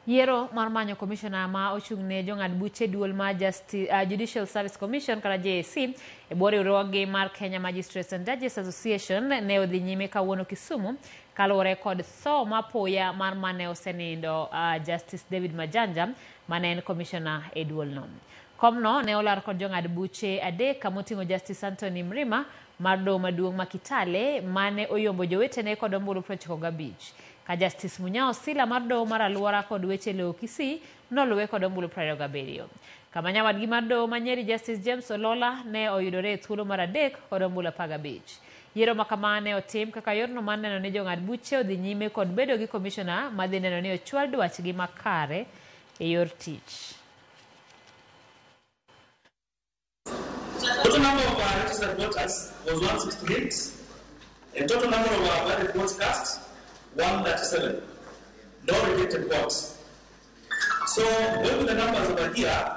Yiero mar manyo commissioner ma ochung'ne jong'ad buche duol ma Judicial Service Commission kata JSC e bwo riwruoge mar Kenya Magistrates and Judges Association ne odhi nyime kawuono Kisumu kaluwore kod tho mapoya mar mane osenindo Justice David Majanja mane en commissioner e duolno. Komno ne olar kod jong'ad buche adek kamoting'o Justice Antony Mrima mar doho maduong' ma Kitale mane oyombo jowetene kod ombulu 95 ka Justice Munyao Sila mar doho mar Alwora kod weche lowo Kisii noluwe kod ombulu 27. Kama nyawadgi mar doho ma Nyeri Justice James Olola ne oyudore e thuolo mar adek kod ombulu 15. Yiero makamane otim kaka yorno mar neno ni jong'ad buche odhi nyime kod bedo gi commissioner madhi neno ni ochwal dwachgi makare e yor tich. Total number of our registered voters was 168, and total number of our valid votes cast 137. No rejected votes. So when the numbers over here,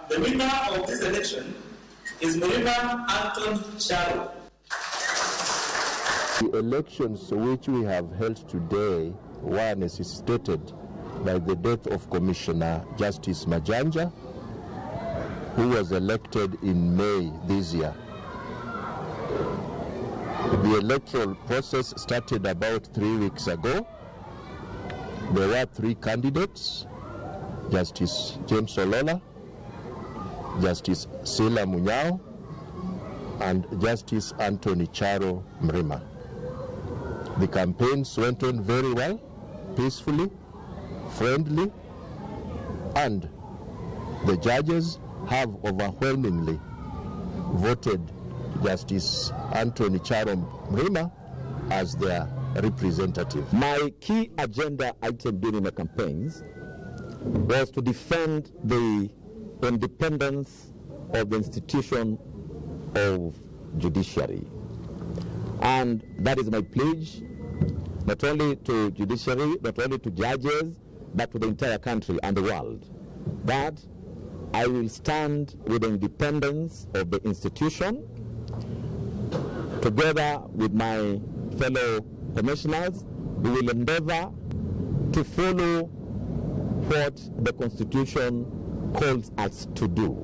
the winner of this election is Mrima Antony Mrima. The elections which we have held today were necessitated by the death of Commissioner Justice Majanja, who was elected in May this year. The electoral process started about 3 weeks ago. There were 3 candidates: Justice James Olola, Justice Sila Munyao, and Justice Antony Mrima. The campaigns went on very well, peacefully, friendly, and the judges have overwhelmingly voted Justice Antony Mrima as their representative. My key agenda item during the campaigns was to defend the independence of the institution of judiciary. And that is my pledge, not only to judiciary, not only to judges, but to the entire country and the world, that I will stand with the independence of the institution. Together with my fellow commissioners, we will endeavor to follow what the Constitution calls us to do.